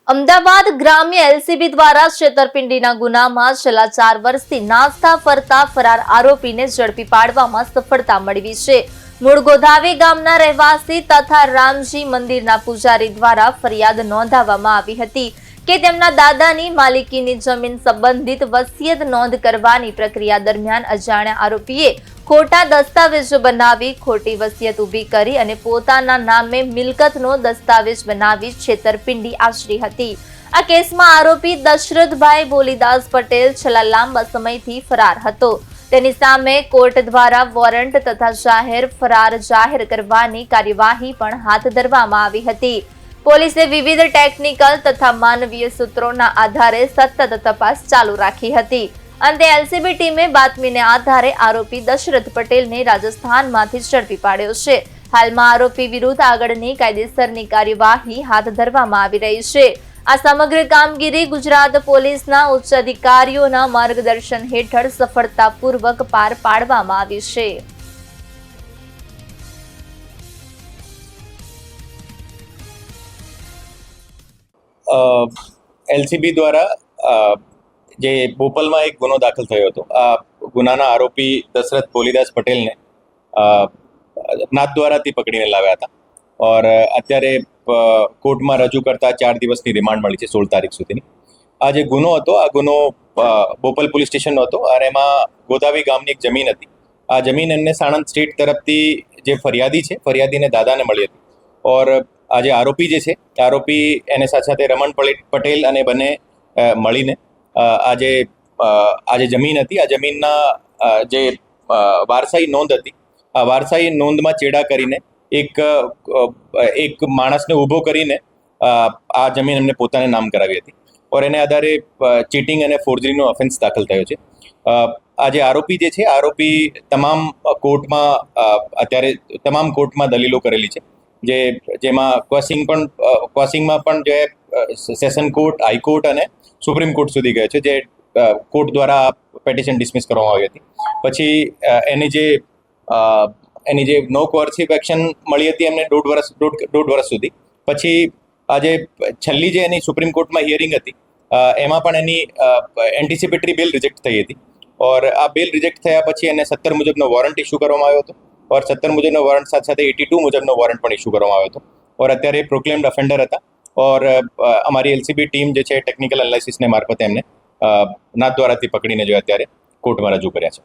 અમદાવાદ ગ્રામ્ય એલસીબી દ્વારા છેતરપિંડીના ગુનામાં છેલ્લા 4 વર્ષથી નાસ્તા ફરતા ફરાર આરોપીને ઝડપી પાડવામાં સફળતા મેળવી છે। મૂળ ગોધાવી ગામના રહેવાસી તથા રામજી મંદિરના પૂજારી દ્વારા ફરિયાદ નોંધાવવામાં આવી હતી કે તેમના દાદાની માલિકીની જમીન સંબંધિત વસિયત નોંધ કરવાની પ્રક્રિયા દરમિયાન અજાણ્યા આરોપીએ ખોટા દસ્તાવેજો બનાવી ખોટી વસિયત ઊભી કરી અને પોતાના નામે મિલકતનો દસ્તાવેજ બનાવી છેતરપિંડી આચરી હતી। આ કેસમાં આરોપી દશરથભાઈ બોલીદાસ પટેલ છેલ્લા લાંબા સમયથી ફરાર હતો। તેની સામે કોર્ટ દ્વારા વોરંટ તથા જાહેર ફરાર જાહેર કરવાની કાર્યવાહી પણ હાથ ધરવામાં આવી હતી। પોલીસે વિવિધ ટેકનિકલ તથા માનવીય સૂત્રોના આધારે સતત તપાસ ચાલુ રાખી હતી। અંતે એલસીબી ટીમે બાતમીને આધારે આરોપી દશરથ પટેલને રાજસ્થાનમાંથી ઝડપી પાડ્યો છે। હાલમાં આરોપી વિરુદ્ધ આગળની કાયદેસરની કાર્યવાહી હાથ ધરવામાં આવી રહી છે। આ સમગ્ર કામગીરી ગુજરાત પોલીસના ઉચ્ચ અધિકારીઓના માર્ગદર્શન હેઠળ સફળતાપૂર્વક પાર પાડવામાં આવી છે। એલસીબી દ્વારા જે બોપલમાં એક ગુનો દાખલ થયો હતો। આ ગુનાના આરોપી દશરથ બોલીદાસ પટેલને નાથદ્વારાથી પકડીને લાવ્યા હતા और અત્યારે કોર્ટમાં રજૂ કરતા 4 દિવસની રિમાન્ડ મળી છે 16 તારીખ સુધીની। આ જે ગુનો હતો આ ગુનો બોપલ પોલીસ સ્ટેશનનો હતો અને એમાં ગોદાવી ગામની એક જમીન હતી। આ જમીન એમને સાણંદ સ્ટેટ તરફથી જે ફરિયાદી છે ફરિયાદીને દાદાને મળી હતી और આ જે આરોપી જે છે આરોપી એને સાથે સાથે રમણ પટેલ અને બંને મળીને આ જે જમીન હતી આ જમીનના જે વારસાઈ નોંધ હતી આ વારસાઈ નોંધમાં ચેડા કરીને એક માણસને ઊભો કરીને આ જમીન એમને પોતાને નામ કરાવી હતી और એને આધારે ચીટિંગ અને ફોર્જરીનો ઓફેન્સ દાખલ થયો છે। આ જે આરોપી જે છે આરોપી તમામ કોર્ટમાં દલીલો કરેલી છે જેમાં ક્રોસિંગમાં પણ જે સેશન કોર્ટ હાઈકોર્ટ અને સુપ્રીમ કોર્ટ સુધી ગયો છે જે કોર્ટ દ્વારા પેટિશન ડિસમિસ કરવામાં આવી હતી। પછી એની જે નો કોર્સિવ એક્શન મળી હતી એમને દોઢ વર્ષ સુધી। પછી આજે છેલ્લી જે એની સુપ્રીમ કોર્ટમાં હિયરિંગ હતી એમાં પણ એની એન્ટિસિપેટરી બેલ રિજેક્ટ થઈ હતી और આ બેલ રિજેક્ટ થયા પછી એને 17 મુજબનો વોરંટ ઇસ્યુ કરવામાં આવ્યો હતો और 17 મુજબનો વોરંટ સાથે સાથે 82 મુજબનો વોરંટ પણ ઇસ્યુ કરવામાં આવ્યો હતો और અત્યારે પ્રોક્લેમ્ડ ઓફેન્ડર હતા और અમારી એલસીબી ટીમ જે છે ટેકનિકલ એનાલિસિસને મારફતે એમને નાથદ્વારાથી પકડીને જો અત્યારે કોર્ટમાં રજૂ કર્યા છે।